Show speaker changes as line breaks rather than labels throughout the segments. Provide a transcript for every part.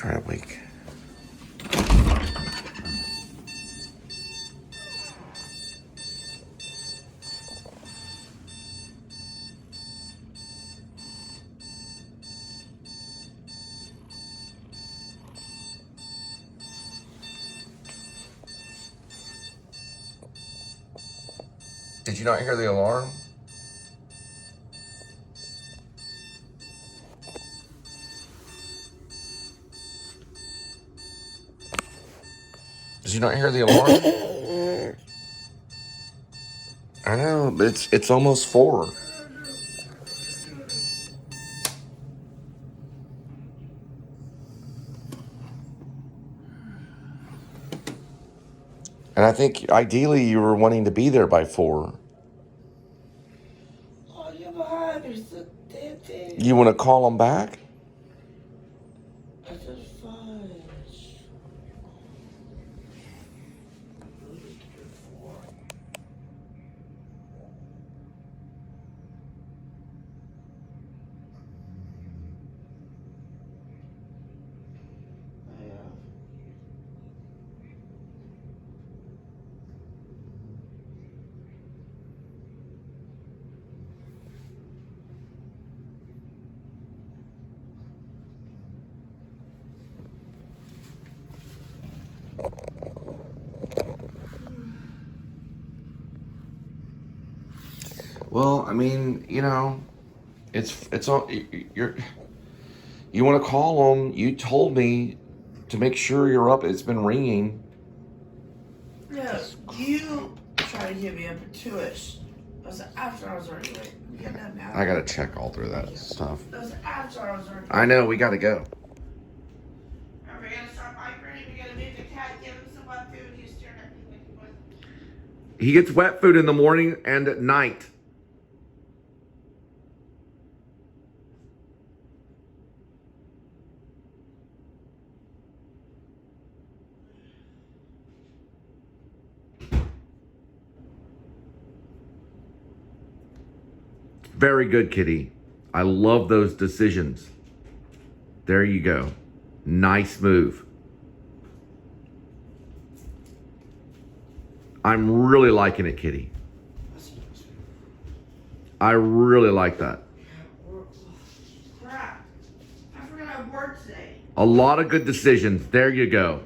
try to wake. Did you not hear the alarm? Did you not hear the alarm? I know, but it's almost 4. And I think ideally you were wanting to be there by 4.
Oh, you're behind. There's the damn thing.
You want to call them back?
I said fine.
Well, I mean, you know, it's all you want to call them. You told me to make sure you're up. It's been ringing.
No, you tried to get me up at 2-ish. That was after I was already late. We got that now.
I gotta check all through that stuff.
That was after I was already late.
I know, we gotta go.
Are we gonna start migrating? We gotta move the cat, give him some wet food. He's staring at me like he was.
He gets wet food in the morning and at night. Very good, kitty. I love those decisions. There you go. Nice move. I'm really liking it, kitty. I really like that.
Crap. I forgot I work today.
A lot of good decisions. There you go.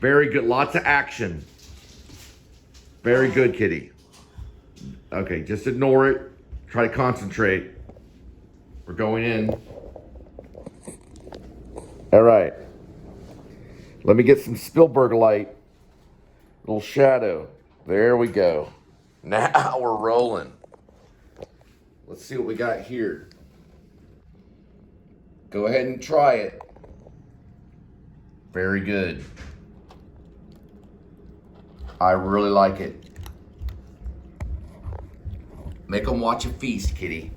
Very good. Lots of action. Very good, kitty. Okay, just ignore it. Try to concentrate. We're going in. All right. Let me get some Spielberg light. Little shadow. There we go. Now we're rolling. Let's see what we got here. Go ahead and try it. Very good. I really like it. Make them watch a feast, kitty.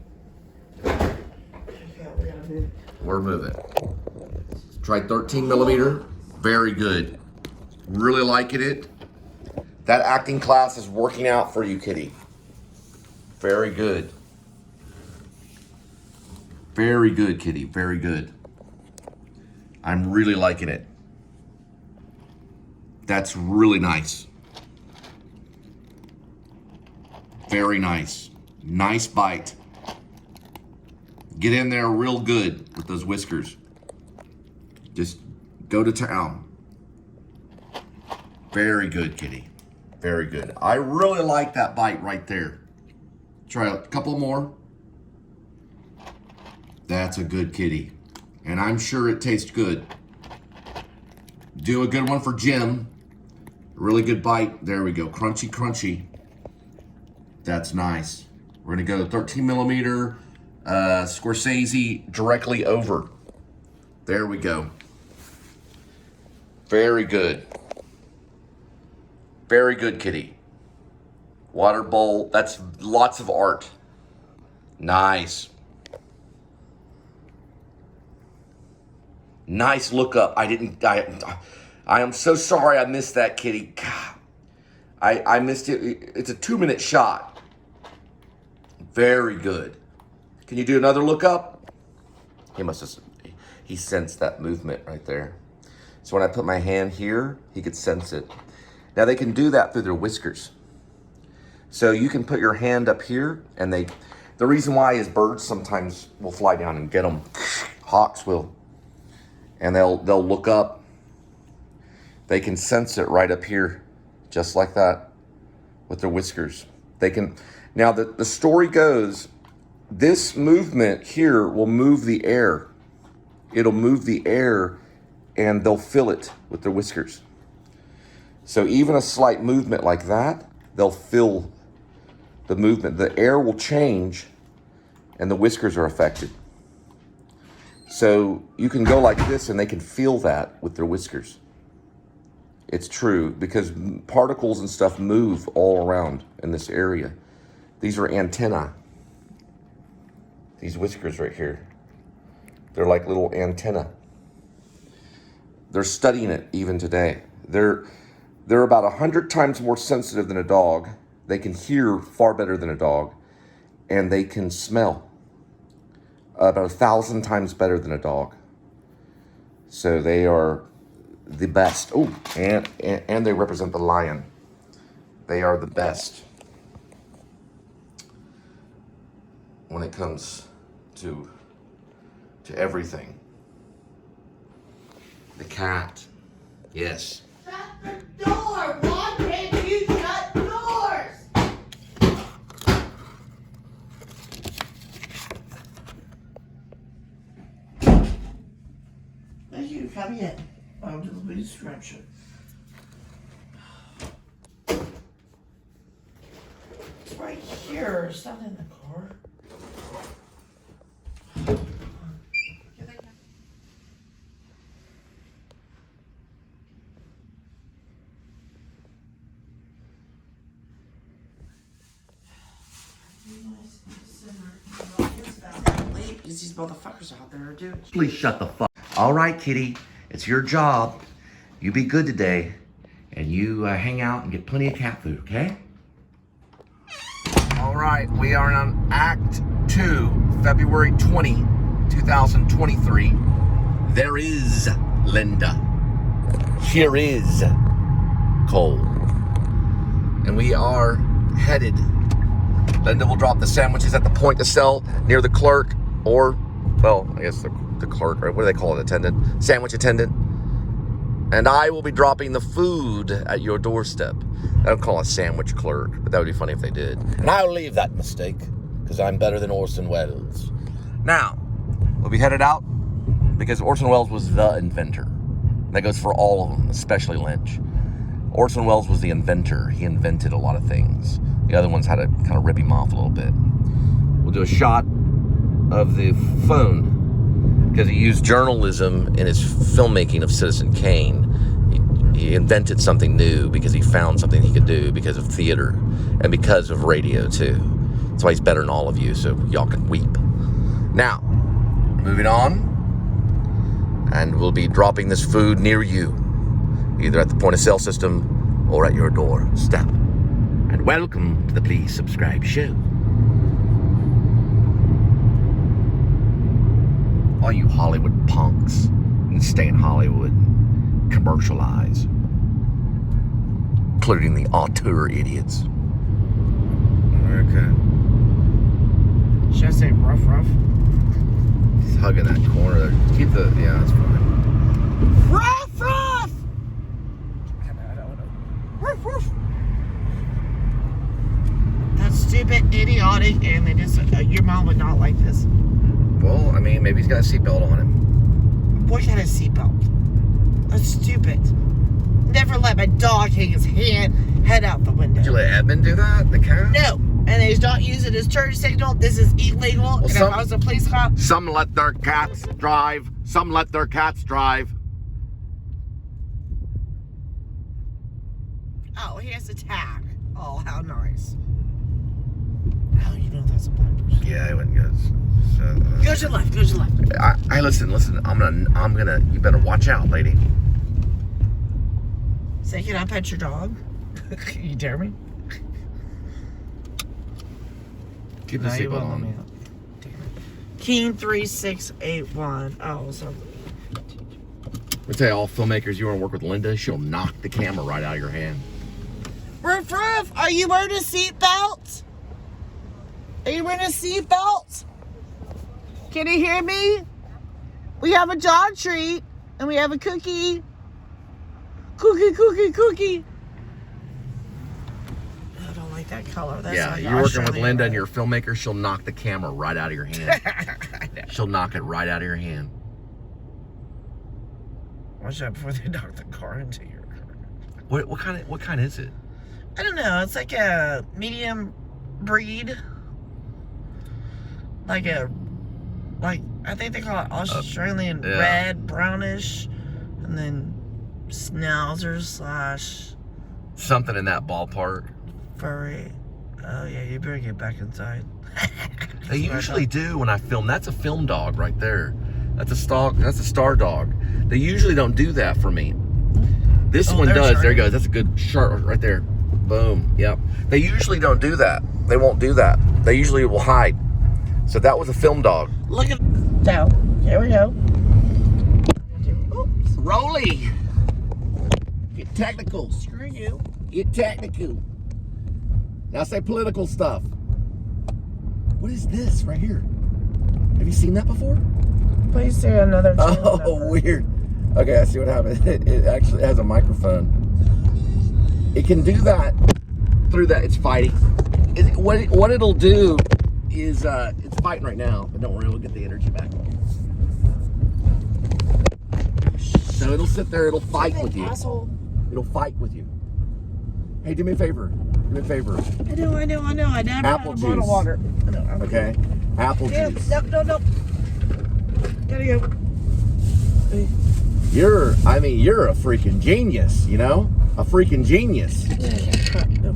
Okay, we gotta move.
We're moving. Try 13 millimeter. Very good. Really liking it. That acting class is working out for you, kitty. Very good. Very good, kitty. Very good. I'm really liking it. That's really nice. Very nice. Nice bite. Get in there real good with those whiskers. Just go to town. Very good, kitty. Very good. I really like that bite right there. Try a couple more. That's a good kitty. And I'm sure it tastes good. Do a good one for Jim. Really good bite. There we go. Crunchy, crunchy. That's nice. We're gonna go 13 millimeter Scorsese directly over. There we go. Very good. Very good, kitty. Water bowl, that's lots of art. Nice. Nice look up. I am so sorry I missed that, kitty. God, I missed it. It's a 2-minute shot. Very good. Can you do another look up? he sensed that movement right there. So when I put my hand here, he could sense it. Now they can do that through their whiskers. So you can put your hand up here, and the reason why is birds sometimes will fly down and get them. Hawks will. And they'll look up. They can sense it right up here, just like that, with their whiskers. They can. Now the story goes, this movement here will move the air. It'll move the air, and they'll feel it with their whiskers. So even a slight movement like that, they'll feel the movement. The air will change, and the whiskers are affected. So you can go like this, and they can feel that with their whiskers. It's true, because particles and stuff move all around in this area. These are antennae. These whiskers right here. They're like little antennae. They're studying it even today. They're about 100 times more sensitive than a dog. They can hear far better than a dog. And they can smell about 1,000 times better than a dog. So they are the best. Oh, and they represent the lion. They are the best when it comes to everything. The cat, yes.
Shut the door! Why can't you shut doors? Thank you, come in. I'll do the description. It's right here. It's not in the car. These motherfuckers out there, dude.
Please shut the fuck. All right, kitty, it's your job. You be good today, and you hang out and get plenty of cat food, okay? All right, we are on Act 2, February 20, 2023. There is Linda. Here is Cole. And we are headed. Linda will drop the sandwiches at the point of sale near the clerk, or, well, I guess the clerk, or what do they call it, attendant? Sandwich attendant. And I will be dropping the food at your doorstep. I don't call it a sandwich clerk, but that would be funny if they did. And I'll leave that mistake, because I'm better than Orson Welles. Now, we'll be headed out, because Orson Welles was the inventor. That goes for all of them, especially Lynch. Orson Welles was the inventor. He invented a lot of things. The other ones had to kind of rip him off a little bit. We'll do a shot of the phone, because he used journalism in his filmmaking of Citizen Kane. He invented something new because he found something he could do because of theater and because of radio too. That's why he's better than all of you, so y'all can weep. Now, moving on, and we'll be dropping this food near you, either at the point of sale system or at your doorstep. And welcome to the Please Subscribe show. All you Hollywood punks and stay in Hollywood and commercialize, including the auteur idiots. Okay.
Should I say rough?
He's hugging that corner there. Keep the, yeah, that's fine.
Rough! Ruff! That's stupid, idiotic, and they just, your mom would not like this.
Well, I mean, maybe he's got a seatbelt on him.
Boy had a seatbelt. That's stupid. Never let my dog hang his head out the window.
Did you let Edmund do that? The cat?
No. And he's not using his turn signal. This is illegal. Well, and if I was a police cop.
Some let their cats drive. Some let their cats drive.
Oh, he has a tag. Oh, how nice. Oh, you know that's a black person.
Yeah, I went good.
Go to the left. Go to the left.
I listen. I'm gonna. You better watch out, lady.
Say, can I pet your dog? You dare me?
Keep the seatbelt on.
Damn it. Keen 3681. Oh, so
I tell you, all filmmakers, you want to work with Linda, she'll knock the camera right out of your hand.
Roof, are you wearing a seatbelt? Are you wearing a seatbelt? Can you hear me? We have a dog treat and we have a cookie. Cookie. I don't like that color. That's
Yeah,
like
you're working with
Australian
Linda
red.
and you're a filmmaker, she'll knock the camera right out of your hand. She'll knock it right out of your hand.
Watch out before they knock the car into your car.
What kind is it?
I don't know. It's like a medium breed. I think they call it Australian
yeah.
red, brownish, and then schnauzers /
Something in that ballpark.
furry. Oh yeah, you better get back inside.
They usually do when I film. That's a film dog right there. That's a star dog. They usually don't do that for me. This one does.
Shark.
There you go. That's a good shark right there. Boom. Yep. They usually don't do that. They won't do that. They usually will hide. So that was a film dog.
Look at so. Here we go. Oops.
Rolly. Get technical.
Screw you.
Get technical. Now say political stuff. What is this right here? Have you seen that before?
Please say another channel
Oh,
number.
weird. Okay, I see what happened. It actually has a microphone. It can do that through that. It's fighting. What it'll do is it's fighting right now, but don't worry, we'll get the energy back. So it'll sit there. It'll fight with you.
Asshole.
It'll fight with you. Hey, do me a favor. Do me a favor.
I know. I never
Apple
had a bottle
juice.
of water. No,
Okay. Apple
Yeah,
juice.
no. Gotta go.
You're a freaking genius, you know? A freaking genius.
No.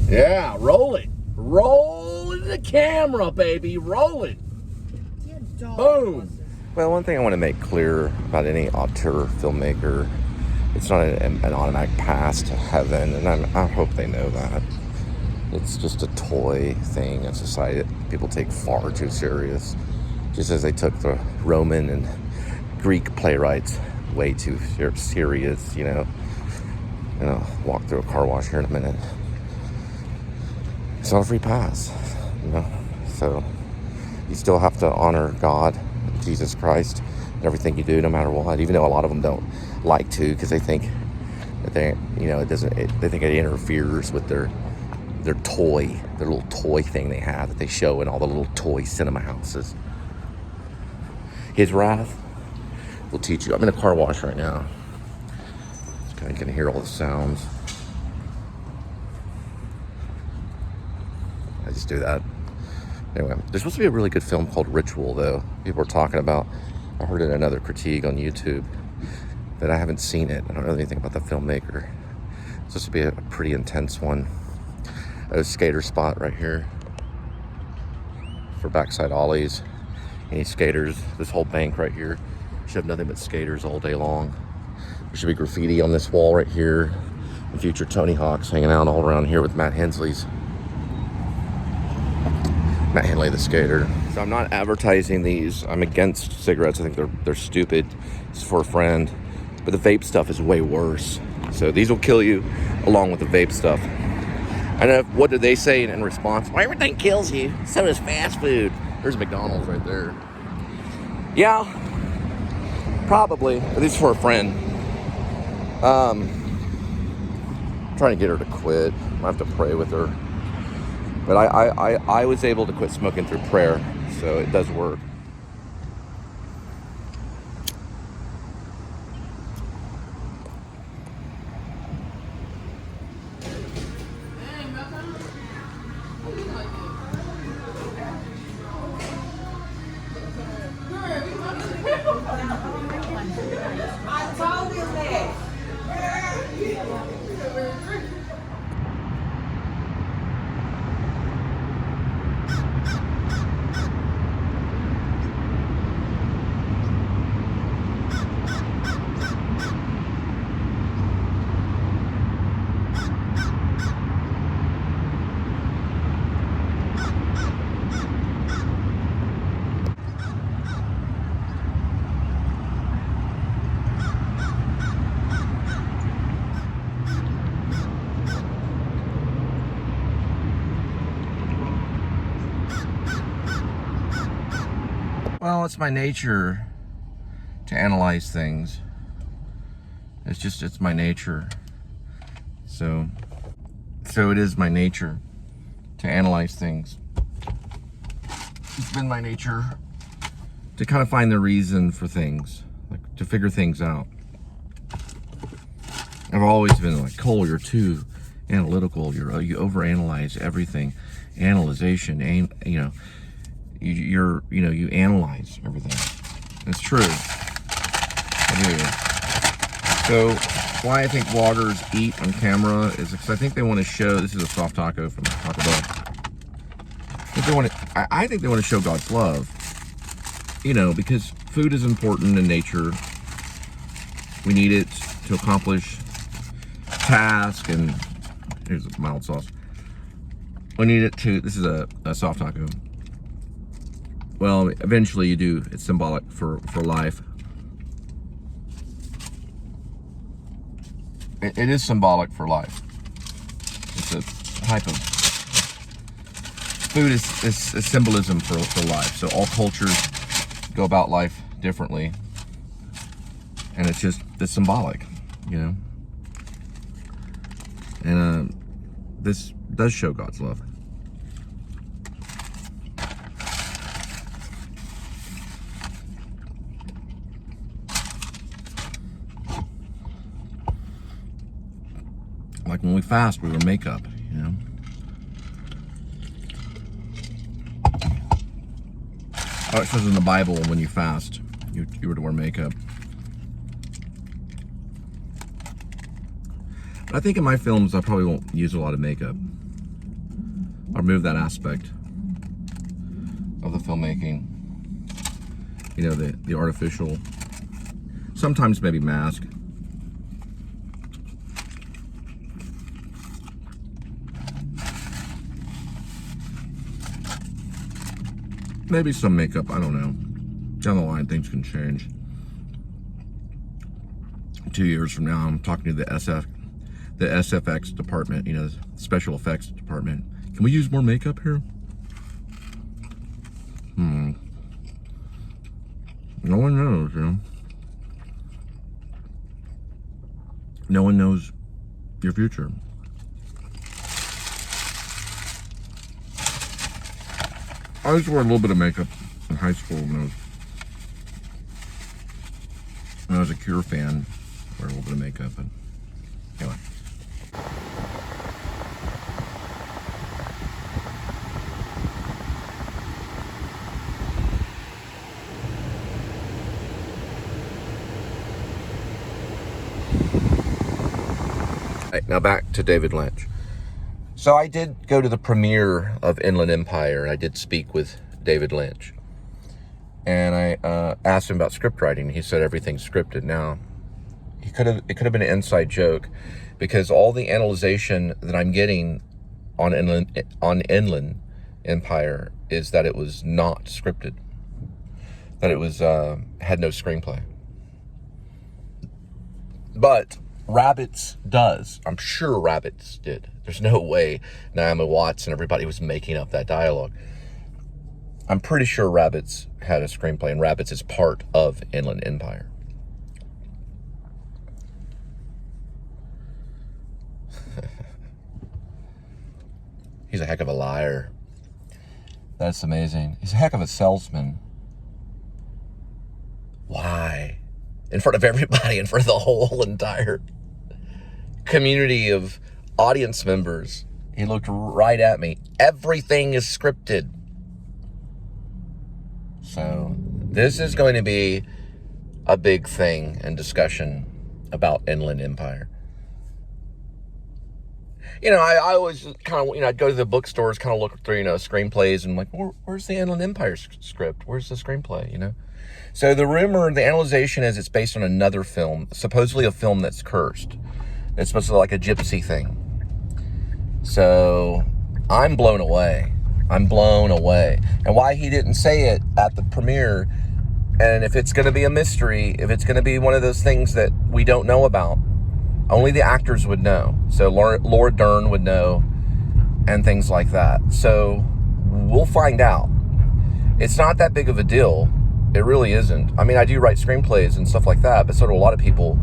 Yeah, roll it. Roll the camera, baby. Roll it. Boom. Well, one thing I want to make clear about any auteur filmmaker, it's not an automatic pass to heaven, and I hope they know that. It's just a toy thing in society that people take far too serious, just as they took the Roman and Greek playwrights way too serious, you know. And I'll walk through a car wash here in a minute. It's not a free pass, you know. So you still have to honor God, Jesus Christ, in everything you do, no matter what. Even though a lot of them don't like to, because they think that they think it interferes with their little toy thing they have that they show in all the little toy cinema houses. His wrath will teach you. I'm in a car wash right now. You can hear all the sounds. I just do that. Anyway, there's supposed to be a really good film called Ritual, though. People are talking about. I heard it in another critique on YouTube, but I haven't seen it. I don't know anything about the filmmaker. It's supposed to be a pretty intense one. A skater spot right here for backside ollies. Any skaters? This whole bank right here should have nothing but skaters all day long. There should be graffiti on this wall right here. And future Tony Hawks hanging out all around here with Matt Hensley's. Matt Henley, the skater. So I'm not advertising these. I'm against cigarettes. I think they're stupid. It's for a friend. But the vape stuff is way worse. So these will kill you along with the vape stuff. And what did they say in response? Well, everything kills you. So does fast food. There's McDonald's right there. Yeah, probably. But this is for a friend. Trying to get her to quit. I have to pray with her. But I was able to quit smoking through prayer, so it does work.
I told him that.
Well, it's my nature to analyze things. It's my nature. So it is my nature to analyze things. It's been my nature to kind of find the reason for things, like to figure things out. I've always been like, Cole, you're too analytical. You overanalyze everything. Analyzation, you analyze everything. It's true. I do. So why I think vloggers eat on camera is because I think they want to show. This is a soft taco from Taco Bell. I think they want to show God's love. Because food is important in nature. We need it to accomplish tasks, and here's a mild sauce. We need it to, this is a soft taco. Well, eventually you do, it's symbolic for life. It is symbolic for life. It's a type of, food is symbolism for life. So all cultures go about life differently. And it's symbolic, And this does show God's love. Like when we fast, we wear makeup, Oh, it says in the Bible when you fast, you were to wear makeup. But I think in my films, I probably won't use a lot of makeup. I'll remove that aspect of the filmmaking. The artificial. Sometimes maybe mask. Maybe some makeup, I don't know. Down the line, things can change. 2 years from now, I'm talking to the SFX department, the special effects department. Can we use more makeup here? No one knows, No one knows your future. I used to wear a little bit of makeup in high school when I was a Cure fan. I wear a little bit of makeup, and anyway. Right, now back to David Lynch. So I did go to the premiere of Inland Empire. I did speak with David Lynch. And I asked him about script writing. He said everything's scripted. Now, it could have been an inside joke, because all the analyzation that I'm getting on Inland Empire is that it was not scripted. That it was had no screenplay. But Rabbits does. I'm sure Rabbits did. There's no way Naomi Watts and everybody was making up that dialogue. I'm pretty sure Rabbits had a screenplay, and Rabbits is part of Inland Empire. He's a heck of a liar. That's amazing. He's a heck of a salesman. Why? In front of everybody, in front of the whole entire community of audience members. He looked right at me. Everything is scripted. So this is going to be a big thing and discussion about Inland Empire. I always kind of, I'd go to the bookstores, kind of look through, screenplays, and I'm like, where's the Inland Empire script? Where's the screenplay, So the rumor, the analyzation is it's based on another film, supposedly a film that's cursed. It's supposed to be like a gypsy thing. So I'm blown away. I'm blown away. And why he didn't say it at the premiere, and if it's going to be a mystery, if it's going to be one of those things that we don't know about, only the actors would know. So Laura Dern would know, and things like that. So we'll find out. It's not that big of a deal.
It really isn't. I mean, I do write screenplays and stuff like that, but so do a lot of people.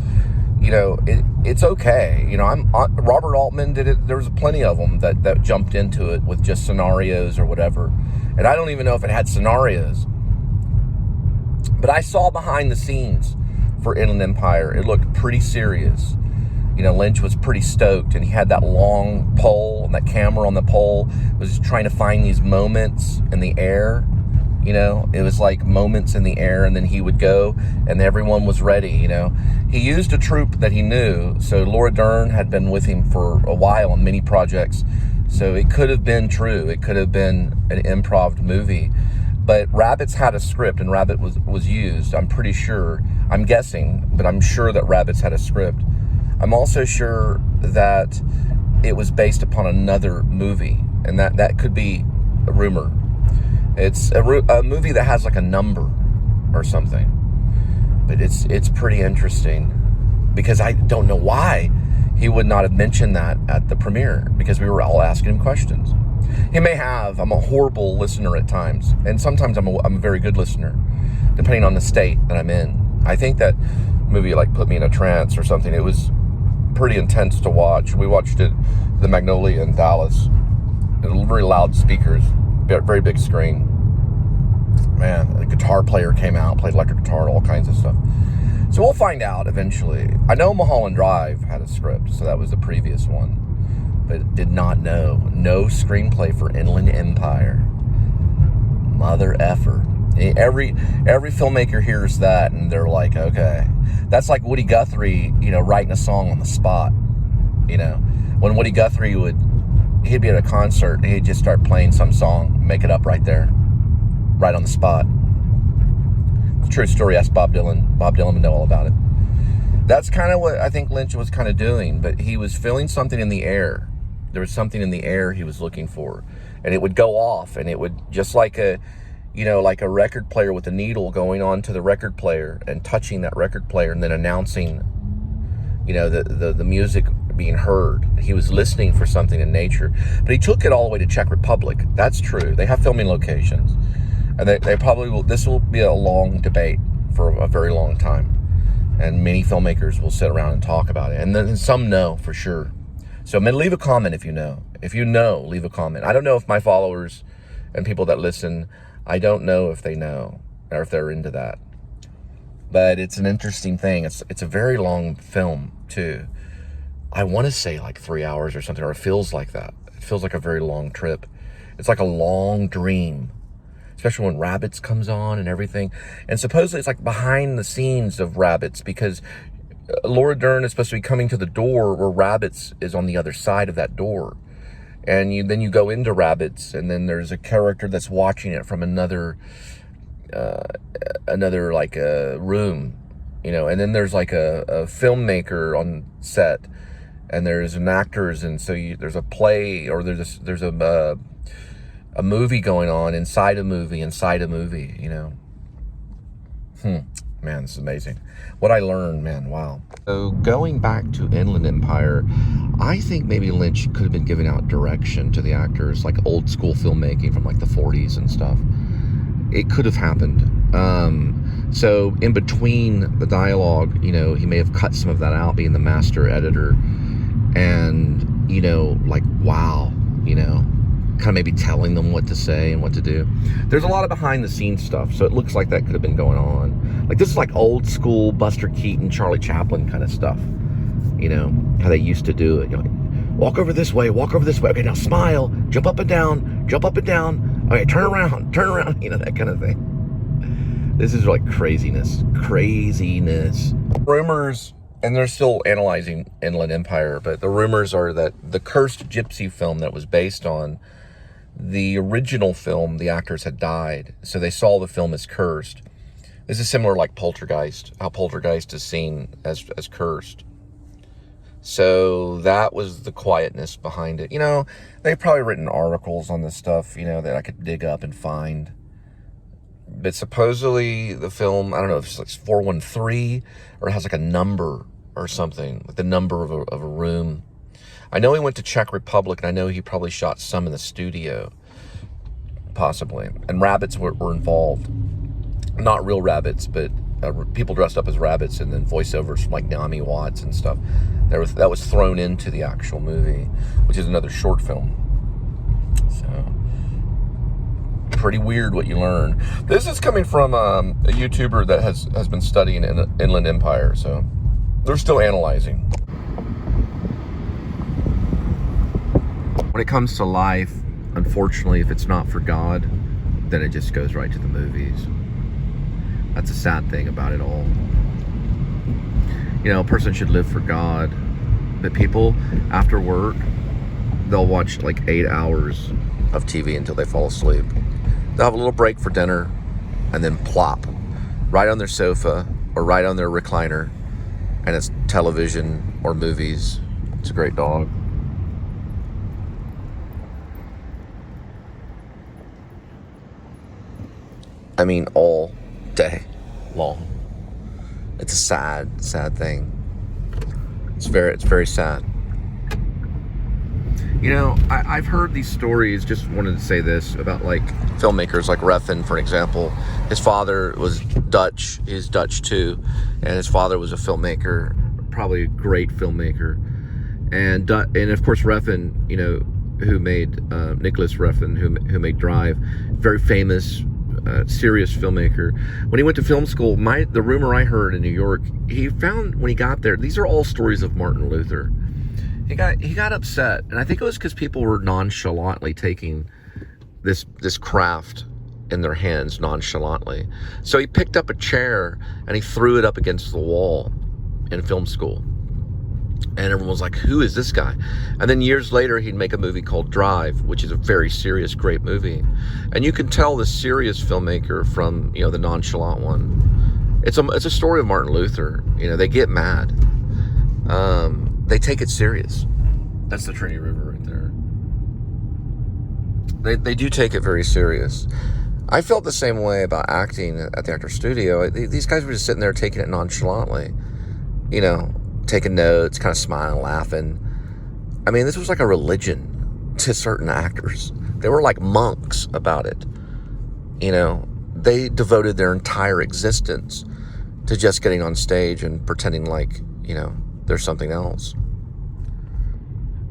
You know, it's okay. You know, Robert Altman did it. There was plenty of them that jumped into it with just scenarios or whatever. And I don't even know if it had scenarios. But I saw behind the scenes for Inland Empire. It looked pretty serious. You know, Lynch was pretty stoked, and he had that long pole, and that camera on the pole was just trying to find these moments in the air. You know, it was like moments in the air, and then he would go, and everyone was ready, you know. He used a troupe that he knew, so Laura Dern had been with him for a while on many projects, so it could have been true. It could have been an improv movie. But Rabbits had a script, and Rabbit was used, I'm pretty sure. I'm guessing, but I'm sure that Rabbits had a script. I'm also sure that it was based upon another movie, and that could be a rumor. It's a movie that has like a number or something. But it's pretty interesting, because I don't know why he would not have mentioned that at the premiere, because we were all asking him questions. He may have. I'm a horrible listener at times, and sometimes I'm a very good listener, depending on the state that I'm in. I think that movie like put me in a trance or something. It was pretty intense to watch. We watched it, the Magnolia in Dallas, very loud speakers, very big screen. Man, a guitar player came out, played electric guitar, all kinds of stuff. So we'll find out eventually. I know Mulholland Drive had a script, so that was the previous one. But did not know. No screenplay for Inland Empire. Mother effer. Every filmmaker hears that, and they're like, okay. That's like Woody Guthrie, you know, writing a song on the spot. You know, when Woody Guthrie he'd be at a concert, and he'd just start playing some song, make it up right there, right on the spot. It's a true story. Ask Bob Dylan. Bob Dylan would know all about it. That's kind of what I think Lynch was kind of doing, but he was feeling something in the air. There was something in the air he was looking for, and it would go off, and it would, just like a record player with a needle going on to the record player and touching that record player and then announcing, you know, the music being heard. He was listening for something in nature, but he took it all the way to Czech Republic. That's true. They have filming locations, and they probably will. This will be a long debate for a very long time, and many filmmakers will sit around and talk about it, and then some know for sure. So leave a comment if you know. If you know, leave a comment. I don't know if my followers and people that listen, I don't know if they know or if they're into that. But it's an interesting thing. It's a very long film too. I want to say like 3 hours or something, or it feels like that. It feels like a very long trip. It's like a long dream, especially when Rabbits comes on and everything. And supposedly it's like behind the scenes of Rabbits, because Laura Dern is supposed to be coming to the door where Rabbits is on the other side of that door. And then you go into Rabbits, and then there's a character that's watching it from another like a room, you know. And then there's like a filmmaker on set, and there's an actors, and so there's a play, or there's a movie going on inside a movie, you know. Man, this is amazing. What I learned, man, wow. So going back to Inland Empire, I think maybe Lynch could have been giving out direction to the actors, like old school filmmaking from like the 40s and stuff. It could have happened. So in between the dialogue, you know, he may have cut some of that out, being the master editor, and, you know, like, wow, you know, kind of maybe telling them what to say and what to do. There's a lot of behind the scenes stuff, so it looks like that could have been going on. Like, this is like old school Buster Keaton, Charlie Chaplin kind of stuff. You know, how they used to do it. You know, like, walk over this way, okay, now smile, jump up and down, okay, turn around, you know, that kind of thing. This is like craziness. Rumors, and they're still analyzing Inland Empire, but the rumors are that the cursed gypsy film that was based on the original film, the actors had died, so they saw the film as cursed. This is similar like Poltergeist, how Poltergeist is seen as cursed. So that was the quietness behind it. You know, they've probably written articles on this stuff, you know, that I could dig up and find. But supposedly the film, I don't know if it's like 413 or it has like a number or something, like the number of a room. I know he went to Czech Republic, and I know he probably shot some in the studio, possibly. And Rabbits were involved. not real rabbits, but people dressed up as rabbits, and then voiceovers from like Naomi Watts and stuff. That was thrown into the actual movie, which is another short film. So pretty weird what you learn. This is coming from a YouTuber that has been studying Inland Empire, so they're still analyzing. When it comes to life, unfortunately, if it's not for God, then it just goes right to the movies. That's a sad thing about it all. You know, a person should live for God, but people, after work, they'll watch like 8 hours of TV until they fall asleep. They'll have a little break for dinner, and then plop right on their sofa or right on their recliner, and it's television or movies. It's a great dog. I mean, all day long. It's a sad, sad thing. It's very sad. You know, I've heard these stories, just wanted to say this, about like filmmakers like Refn, for example. His father was Dutch, he's Dutch too, and his father was a filmmaker, probably a great filmmaker. And of course Refn, you know, who made, Nicholas Refn, who made Drive, very famous, serious filmmaker. When he went to film school, the rumor I heard in New York, he found when he got there, these are all stories of Martin Luther. He got upset, and I think it was because people were nonchalantly taking this craft in their hands nonchalantly. So he picked up a chair and he threw it up against the wall in film school. And everyone was like, who is this guy? And then years later, he'd make a movie called Drive, which is a very serious, great movie. And you can tell the serious filmmaker from, you know, the nonchalant one. It's a story of Martin Luther. You know, they get mad. They take it serious. That's the Trinity River right there. They do take it very serious. I felt the same way about acting at the Actors Studio. These guys were just sitting there taking it nonchalantly. You know, taking notes, kind of smiling, laughing. I mean, this was like a religion to certain actors. They were like monks about it. You know, they devoted their entire existence to just getting on stage and pretending like, you know, there's something else.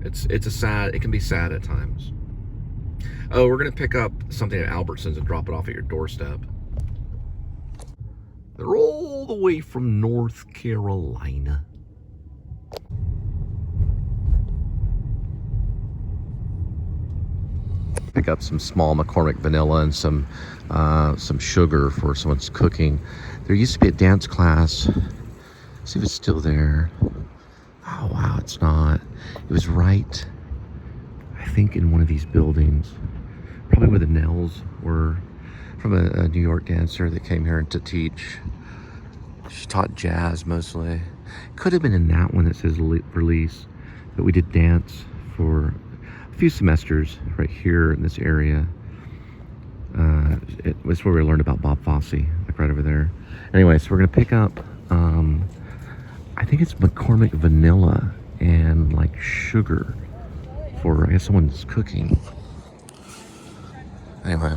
It can be sad at times. Oh, we're going to pick up something at Albertsons and drop it off at your doorstep. They're all the way from North Carolina. Pick up some small McCormick vanilla and some sugar for someone's cooking. There used to be a dance class. Let's see if it's still there. Oh wow, it's not. It was right, I think, in one of these buildings, probably where the Nells were, from a New York dancer that came here to teach. She taught jazz mostly. Could have been in that one that says release, but we did dance for a few semesters right here in this area. It was where we learned about Bob Fosse, like right over there. Anyway, so we're gonna pick up, I think it's McCormick vanilla and like sugar for, I guess, someone's cooking. Anyway.